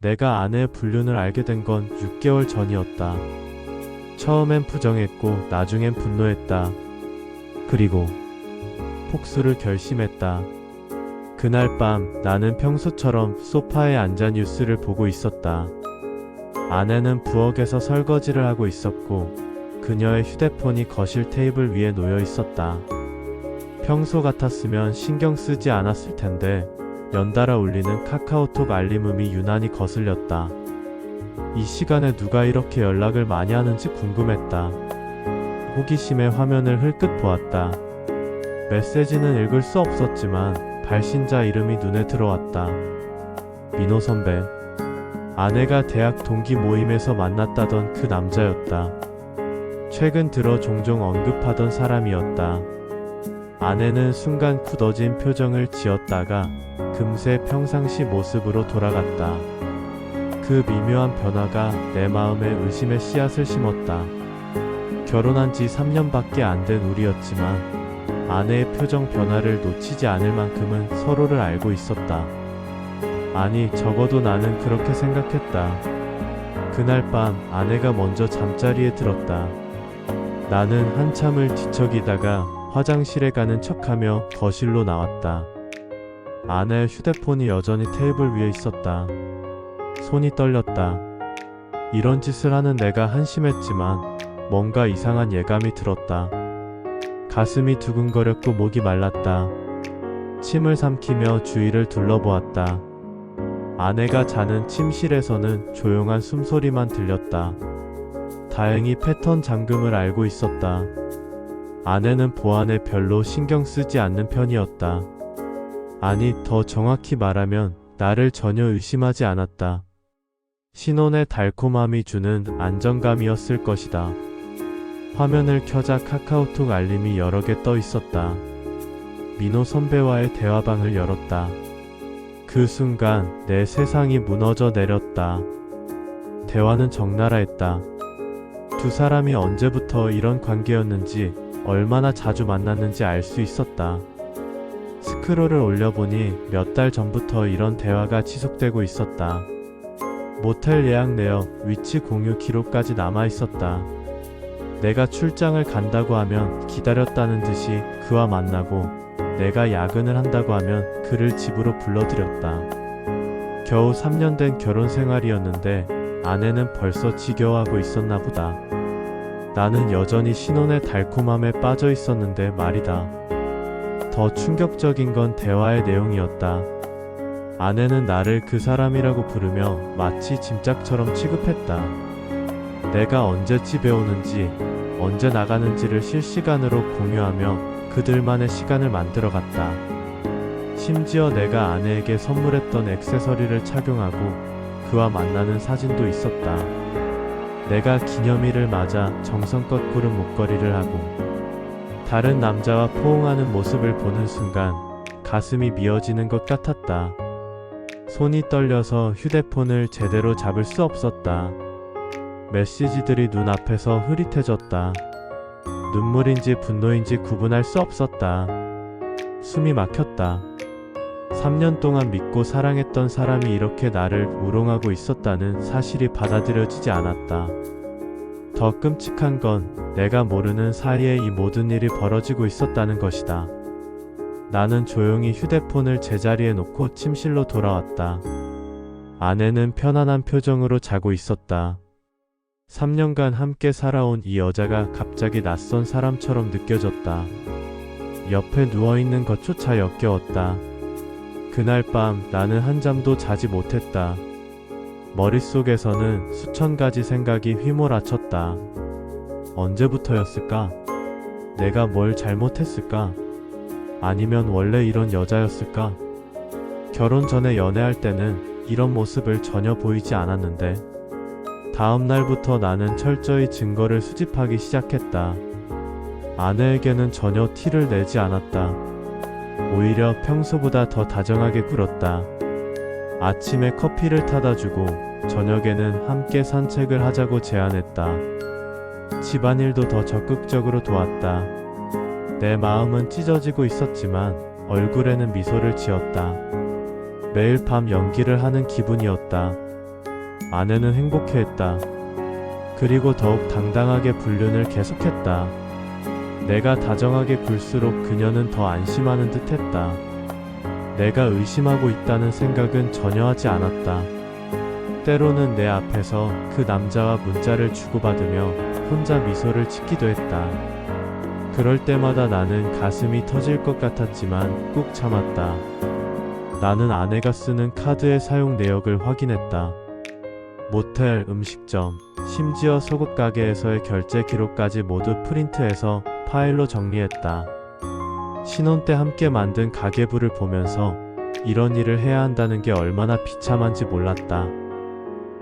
내가 아내의 불륜을 알게 된 건 6개월 전이었다. 처음엔 부정했고 나중엔 분노했다. 그리고 복수를 결심했다. 그날 밤 나는 평소처럼 소파에 앉아 뉴스를 보고 있었다. 아내는 부엌에서 설거지를 하고 있었고 그녀의 휴대폰이 거실 테이블 위에 놓여 있었다. 평소 같았으면 신경 쓰지 않았을 텐데 연달아 울리는 카카오톡 알림음이 유난히 거슬렸다. 이 시간에 누가 이렇게 연락을 많이 하는지 궁금했다. 호기심에 화면을 흘끗 보았다. 메시지는 읽을 수 없었지만 발신자 이름이 눈에 들어왔다. 민호 선배. 아내가 대학 동기 모임에서 만났다던 그 남자였다. 최근 들어 종종 언급하던 사람이었다. 아내는 순간 굳어진 표정을 지었다가 금세 평상시 모습으로 돌아갔다. 그 미묘한 변화가 내 마음에 의심의 씨앗을 심었다. 결혼한 지 3년밖에 안 된 우리였지만 아내의 표정 변화를 놓치지 않을 만큼은 서로를 알고 있었다. 아니, 적어도 나는 그렇게 생각했다. 그날 밤 아내가 먼저 잠자리에 들었다. 나는 한참을 뒤척이다가 화장실에 가는 척하며 거실로 나왔다. 아내의 휴대폰이 여전히 테이블 위에 있었다. 손이 떨렸다. 이런 짓을 하는 내가 한심했지만 뭔가 이상한 예감이 들었다. 가슴이 두근거렸고 목이 말랐다. 침을 삼키며 주위를 둘러보았다. 아내가 자는 침실에서는 조용한 숨소리만 들렸다. 다행히 패턴 잠금을 알고 있었다. 아내는 보안에 별로 신경 쓰지 않는 편이었다. 아니, 더 정확히 말하면 나를 전혀 의심하지 않았다. 신혼의 달콤함이 주는 안정감이었을 것이다. 화면을 켜자 카카오톡 알림이 여러 개 떠 있었다. 민호 선배와의 대화방을 열었다. 그 순간 내 세상이 무너져 내렸다. 대화는 적나라했다. 두 사람이 언제부터 이런 관계였는지, 얼마나 자주 만났는지 알 수 있었다. 스크롤을 올려보니 몇 달 전부터 이런 대화가 지속되고 있었다. 모텔 예약 내역, 위치 공유 기록까지 남아 있었다. 내가 출장을 간다고 하면 기다렸다는 듯이 그와 만나고, 내가 야근을 한다고 하면 그를 집으로 불러들였다. 겨우 3년 된 결혼 생활이었는데 아내는 벌써 지겨워하고 있었나 보다. 나는 여전히 신혼의 달콤함에 빠져 있었는데 말이다. 더 충격적인 건 대화의 내용이었다. 아내는 나를 그 사람이라고 부르며 마치 짐짝처럼 취급했다. 내가 언제 집에 오는지, 언제 나가는지를 실시간으로 공유하며 그들만의 시간을 만들어갔다. 심지어 내가 아내에게 선물했던 액세서리를 착용하고 그와 만나는 사진도 있었다. 내가 기념일을 맞아 정성껏 고른 목걸이를 하고 다른 남자와 포옹하는 모습을 보는 순간 가슴이 미어지는 것 같았다. 손이 떨려서 휴대폰을 제대로 잡을 수 없었다. 메시지들이 눈앞에서 흐릿해졌다. 눈물인지 분노인지 구분할 수 없었다. 숨이 막혔다. 3년 동안 믿고 사랑했던 사람이 이렇게 나를 우롱하고 있었다는 사실이 받아들여지지 않았다. 더 끔찍한 건 내가 모르는 사이에 이 모든 일이 벌어지고 있었다는 것이다. 나는 조용히 휴대폰을 제자리에 놓고 침실로 돌아왔다. 아내는 편안한 표정으로 자고 있었다. 3년간 함께 살아온 이 여자가 갑자기 낯선 사람처럼 느껴졌다. 옆에 누워있는 것조차 역겨웠다. 그날 밤 나는 한잠도 자지 못했다. 머릿속에서는 수천 가지 생각이 휘몰아쳤다. 언제부터였을까? 내가 뭘 잘못했을까? 아니면 원래 이런 여자였을까? 결혼 전에 연애할 때는 이런 모습을 전혀 보이지 않았는데 다음 날부터 나는 철저히 증거를 수집하기 시작했다. 아내에게는 전혀 티를 내지 않았다. 오히려 평소보다 더 다정하게 굴었다. 아침에 커피를 타다 주고 저녁에는 함께 산책을 하자고 제안했다. 집안일도 더 적극적으로 도왔다. 내 마음은 찢어지고 있었지만 얼굴에는 미소를 지었다. 매일 밤 연기를 하는 기분이었다. 아내는 행복해했다. 그리고 더욱 당당하게 불륜을 계속했다. 내가 다정하게 굴수록 그녀는 더 안심하는 듯했다. 내가 의심하고 있다는 생각은 전혀 하지 않았다. 때로는 내 앞에서 그 남자와 문자를 주고받으며 혼자 미소를 짓기도 했다. 그럴 때마다 나는 가슴이 터질 것 같았지만 꾹 참았다. 나는 아내가 쓰는 카드의 사용 내역을 확인했다. 모텔, 음식점, 심지어 속옷 가게에서의 결제 기록까지 모두 프린트해서 파일로 정리했다. 신혼 때 함께 만든 가계부를 보면서 이런 일을 해야 한다는 게 얼마나 비참한지 몰랐다.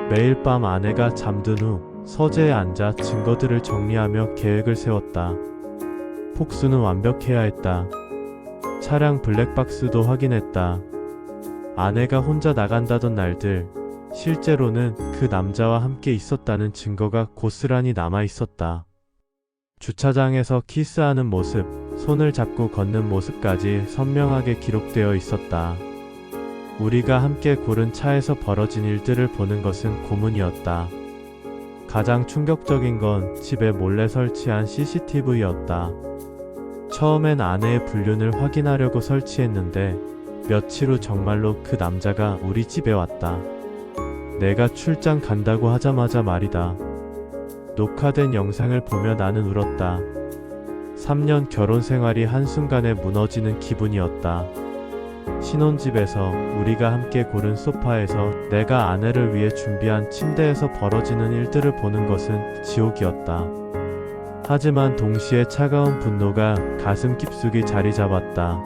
매일 밤 아내가 잠든 후 서재에 앉아 증거들을 정리하며 계획을 세웠다. 폭수는 완벽해야 했다. 차량 블랙박스도 확인했다. 아내가 혼자 나간다던 날들, 실제로는 그 남자와 함께 있었다는 증거가 고스란히 남아 있었다. 주차장에서 키스하는 모습, 손을 잡고 걷는 모습까지 선명하게 기록되어 있었다. 우리가 함께 고른 차에서 벌어진 일들을 보는 것은 고문이었다. 가장 충격적인 건 집에 몰래 설치한 CCTV였다. 처음엔 아내의 불륜을 확인하려고 설치했는데 며칠 후 정말로 그 남자가 우리 집에 왔다. 내가 출장 간다고 하자마자 말이다. 녹화된 영상을 보며 나는 울었다. 3년 결혼 생활이 한순간에 무너지는 기분이었다. 신혼집에서 우리가 함께 고른 소파에서 내가 아내를 위해 준비한 침대에서 벌어지는 일들을 보는 것은 지옥이었다. 하지만 동시에 차가운 분노가 가슴 깊숙이 자리 잡았다.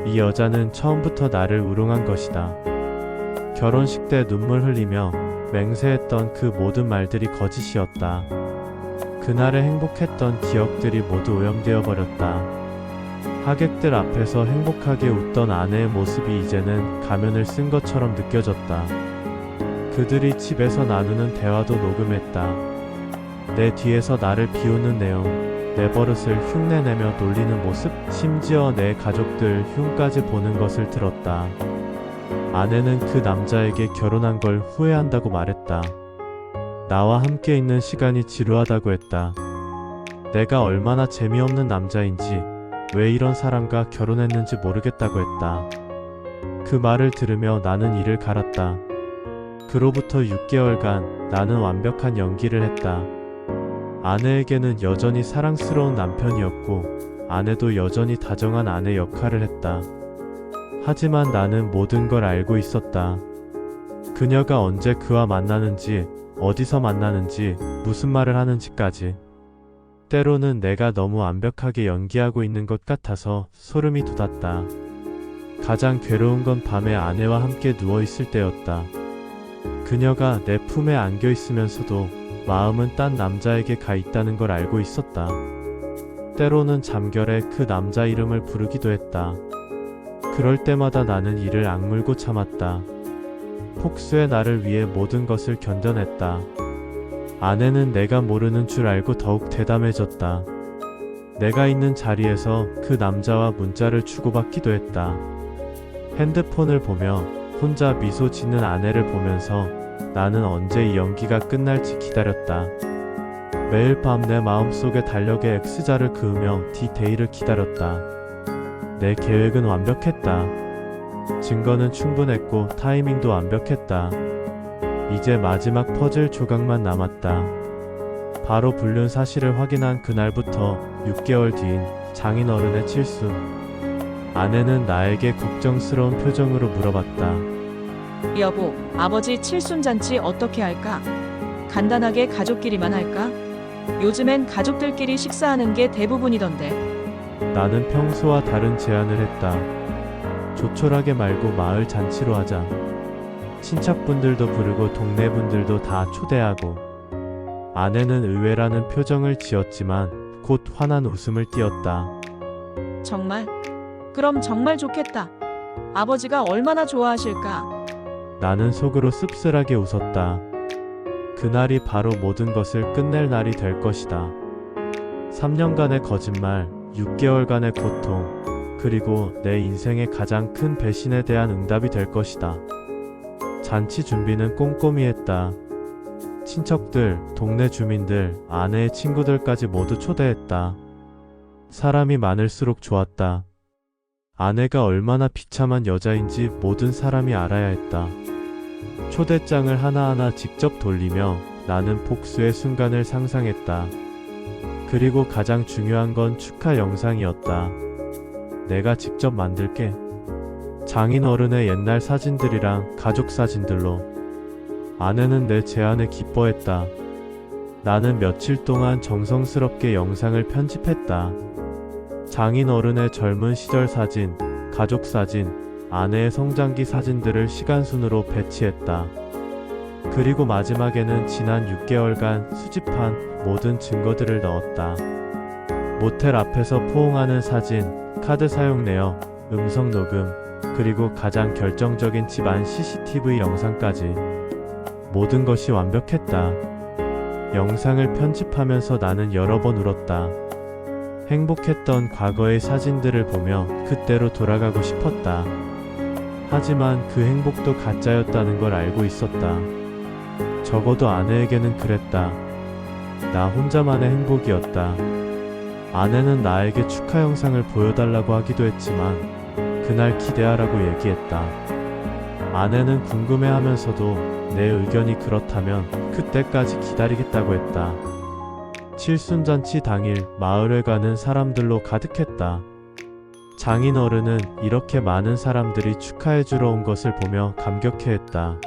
이 여자는 처음부터 나를 우롱한 것이다. 결혼식 때 눈물 흘리며 맹세했던 그 모든 말들이 거짓이었다. 그날의 행복했던 기억들이 모두 오염되어 버렸다. 하객들 앞에서 행복하게 웃던 아내의 모습이 이제는 가면을 쓴 것처럼 느껴졌다. 그들이 집에서 나누는 대화도 녹음했다. 내 뒤에서 나를 비웃는 내용, 내 버릇을 흉내내며 놀리는 모습, 심지어 내 가족들 흉까지 보는 것을 들었다. 아내는 그 남자에게 결혼한 걸 후회한다고 말했다. 나와 함께 있는 시간이 지루하다고 했다. 내가 얼마나 재미없는 남자인지, 왜 이런 사람과 결혼했는지 모르겠다고 했다. 그 말을 들으며 나는 이를 갈았다. 그로부터 6개월간 나는 완벽한 연기를 했다. 아내에게는 여전히 사랑스러운 남편이었고, 아내도 여전히 다정한 아내 역할을 했다. 하지만 나는 모든 걸 알고 있었다. 그녀가 언제 그와 만나는지, 어디서 만나는지, 무슨 말을 하는지까지. 때로는 내가 너무 완벽하게 연기하고 있는 것 같아서 소름이 돋았다. 가장 괴로운 건 밤에 아내와 함께 누워있을 때였다. 그녀가 내 품에 안겨 있으면서도 마음은 딴 남자에게 가 있다는 걸 알고 있었다. 때로는 잠결에 그 남자 이름을 부르기도 했다. 그럴 때마다 나는 이를 악물고 참았다. 폭수의 나를 위해 모든 것을 견뎌냈다. 아내는 내가 모르는 줄 알고 더욱 대담해졌다. 내가 있는 자리에서 그 남자와 문자를 주고받기도 했다. 핸드폰을 보며 혼자 미소 짓는 아내를 보면서 나는 언제 이 연기가 끝날지 기다렸다. 매일 밤 내 마음속에 달력에 X자를 그으며 D-Day를 기다렸다. 내 계획은 완벽했다. 증거는 충분했고 타이밍도 완벽했다. 이제 마지막 퍼즐 조각만 남았다. 바로 불륜 사실을 확인한 그날부터 6개월 뒤인 장인어른의 칠순. 아내는 나에게 걱정스러운 표정으로 물어봤다. 여보, 아버지 칠순잔치 어떻게 할까? 간단하게 가족끼리만 할까? 요즘엔 가족들끼리 식사하는 게 대부분이던데. 나는 평소와 다른 제안을 했다. 조촐하게 말고 마을 잔치로 하자. 친척분들도 부르고 동네 분들도 다 초대하고. 아내는 의외라는 표정을 지었지만 곧 환한 웃음을 띄었다. 정말? 그럼 정말 좋겠다. 아버지가 얼마나 좋아하실까? 나는 속으로 씁쓸하게 웃었다. 그날이 바로 모든 것을 끝낼 날이 될 것이다. 3년간의 거짓말, 6개월간의 고통, 그리고 내 인생의 가장 큰 배신에 대한 응답이 될 것이다. 잔치 준비는 꼼꼼히 했다. 친척들, 동네 주민들, 아내의 친구들까지 모두 초대했다. 사람이 많을수록 좋았다. 아내가 얼마나 비참한 여자인지 모든 사람이 알아야 했다. 초대장을 하나하나 직접 돌리며 나는 복수의 순간을 상상했다. 그리고 가장 중요한 건 축하 영상이었다. 내가 직접 만들게. 장인 어른의 옛날 사진들이랑 가족 사진들로. 아내는 내 제안에 기뻐했다. 나는 며칠 동안 정성스럽게 영상을 편집했다. 장인 어른의 젊은 시절 사진, 가족 사진, 아내의 성장기 사진들을 시간순으로 배치했다. 그리고 마지막에는 지난 6개월간 수집한 모든 증거들을 넣었다. 모텔 앞에서 포옹하는 사진, 카드 사용 내역, 음성 녹음, 그리고 가장 결정적인 집안 CCTV 영상까지. 모든 것이 완벽했다. 영상을 편집하면서 나는 여러 번 울었다. 행복했던 과거의 사진들을 보며 그때로 돌아가고 싶었다. 하지만 그 행복도 가짜였다는 걸 알고 있었다. 적어도 아내에게는 그랬다. 나 혼자만의 행복이었다. 아내는 나에게 축하 영상을 보여달라고 하기도 했지만 그날 기대하라고 얘기했다. 아내는 궁금해하면서도 내 의견이 그렇다면 그때까지 기다리겠다고 했다. 칠순잔치 당일 마을에 가는 사람들로 가득했다. 장인 어른은 이렇게 많은 사람들이 축하해주러 온 것을 보며 감격해했다.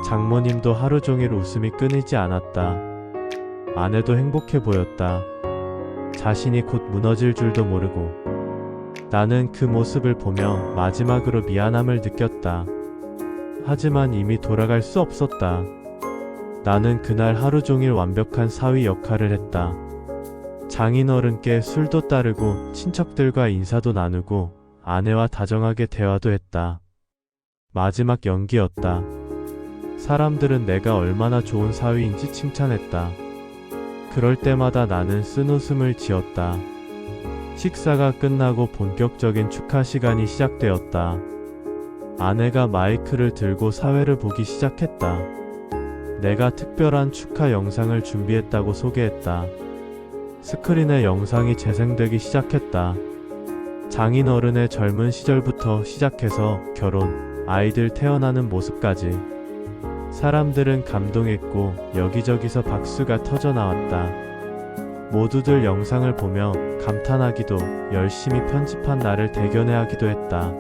장모님도 하루 종일 웃음이 끊이지 않았다. 아내도 행복해 보였다. 자신이 곧 무너질 줄도 모르고. 나는 그 모습을 보며 마지막으로 미안함을 느꼈다. 하지만 이미 돌아갈 수 없었다. 나는 그날 하루 종일 완벽한 사위 역할을 했다. 장인어른께 술도 따르고 친척들과 인사도 나누고 아내와 다정하게 대화도 했다. 마지막 연기였다. 사람들은 내가 얼마나 좋은 사위인지 칭찬했다. 그럴 때마다 나는 쓴웃음을 지었다. 식사가 끝나고 본격적인 축하 시간이 시작되었다. 아내가 마이크를 들고 사회를 보기 시작했다. 내가 특별한 축하 영상을 준비했다고 소개했다. 스크린에 영상이 재생되기 시작했다. 장인어른의 젊은 시절부터 시작해서 결혼, 아이들 태어나는 모습까지. 사람들은 감동했고 여기저기서 박수가 터져나왔다. 모두들 영상을 보며 감탄하기도 열심히 편집한 나를 대견해하기도 했다.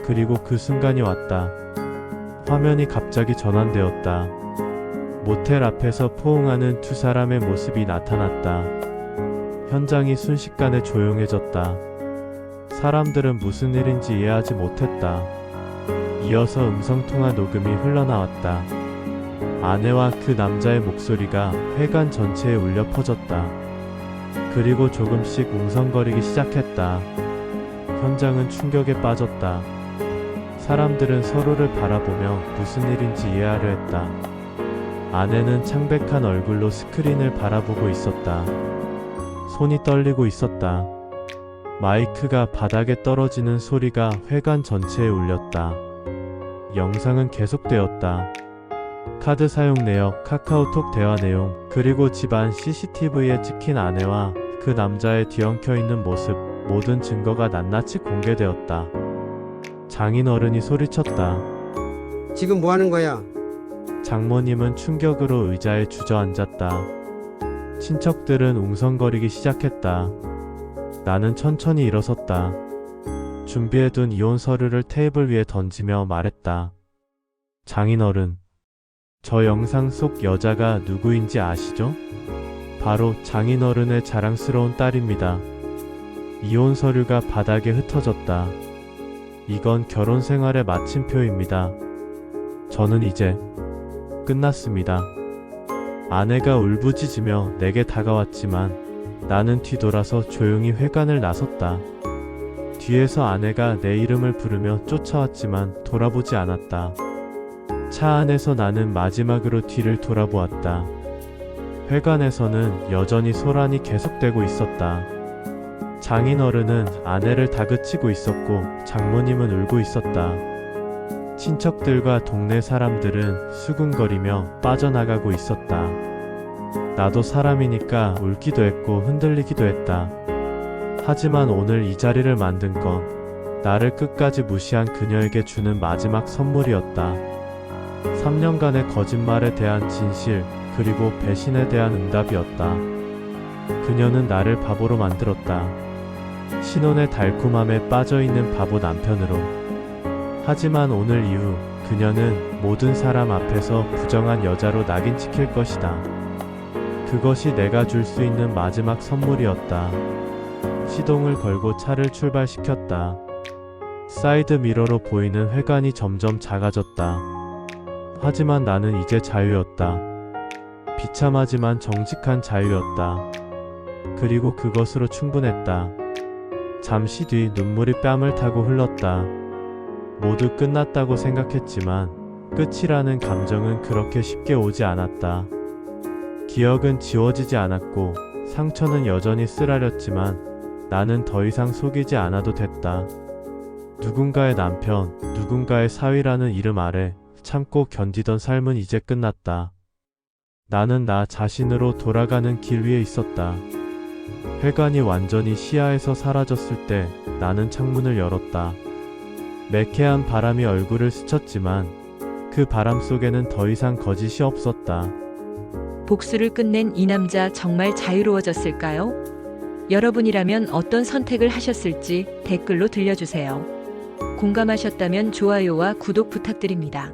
그리고 그 순간이 왔다. 화면이 갑자기 전환되었다. 모텔 앞에서 포옹하는 두 사람의 모습이 나타났다. 현장이 순식간에 조용해졌다. 사람들은 무슨 일인지 이해하지 못했다. 이어서 음성통화 녹음이 흘러나왔다. 아내와 그 남자의 목소리가 회관 전체에 울려 퍼졌다. 그리고 조금씩 웅성거리기 시작했다. 현장은 충격에 빠졌다. 사람들은 서로를 바라보며 무슨 일인지 이해하려 했다. 아내는 창백한 얼굴로 스크린을 바라보고 있었다. 손이 떨리고 있었다. 마이크가 바닥에 떨어지는 소리가 회관 전체에 울렸다. 영상은 계속되었다. 카드 사용 내역, 카카오톡 대화 내용, 그리고 집안 CCTV에 찍힌 아내와 그 남자의 뒤엉켜 있는 모습, 모든 증거가 낱낱이 공개되었다. 장인어른이 소리쳤다. 지금 뭐 하는 거야? 장모님은 충격으로 의자에 주저앉았다. 친척들은 웅성거리기 시작했다. 나는 천천히 일어섰다. 준비해둔 이혼 서류를 테이블 위에 던지며 말했다. 장인어른, 저 영상 속 여자가 누구인지 아시죠? 바로 장인어른의 자랑스러운 딸입니다. 이혼 서류가 바닥에 흩어졌다. 이건 결혼 생활의 마침표입니다. 저는 이제 끝났습니다. 아내가 울부짖으며 내게 다가왔지만 나는 뒤돌아서 조용히 회관을 나섰다. 뒤에서 아내가 내 이름을 부르며 쫓아왔지만 돌아보지 않았다. 차 안에서 나는 마지막으로 뒤를 돌아보았다. 회관에서는 여전히 소란이 계속되고 있었다. 장인어른은 아내를 다그치고 있었고 장모님은 울고 있었다. 친척들과 동네 사람들은 수군거리며 빠져나가고 있었다. 나도 사람이니까 울기도 했고 흔들리기도 했다. 하지만 오늘 이 자리를 만든 건 나를 끝까지 무시한 그녀에게 주는 마지막 선물이었다. 3년간의 거짓말에 대한 진실, 그리고 배신에 대한 응답이었다. 그녀는 나를 바보로 만들었다. 신혼의 달콤함에 빠져있는 바보 남편으로. 하지만 오늘 이후 그녀는 모든 사람 앞에서 부정한 여자로 낙인 찍힐 것이다. 그것이 내가 줄 수 있는 마지막 선물이었다. 시동을 걸고 차를 출발시켰다. 사이드 미러로 보이는 회관이 점점 작아졌다. 하지만 나는 이제 자유였다. 비참하지만 정직한 자유였다. 그리고 그것으로 충분했다. 잠시 뒤 눈물이 뺨을 타고 흘렀다. 모두 끝났다고 생각했지만 끝이라는 감정은 그렇게 쉽게 오지 않았다. 기억은 지워지지 않았고 상처는 여전히 쓰라렸지만 나는 더 이상 속이지 않아도 됐다. 누군가의 남편, 누군가의 사위라는 이름 아래 참고 견디던 삶은 이제 끝났다. 나는 나 자신으로 돌아가는 길 위에 있었다. 회관이 완전히 시야에서 사라졌을 때 나는 창문을 열었다. 매캐한 바람이 얼굴을 스쳤지만 그 바람 속에는 더 이상 거짓이 없었다. 복수를 끝낸 이 남자 정말 자유로워졌을까요? 여러분이라면 어떤 선택을 하셨을지 댓글로 들려주세요. 공감하셨다면 좋아요와 구독 부탁드립니다.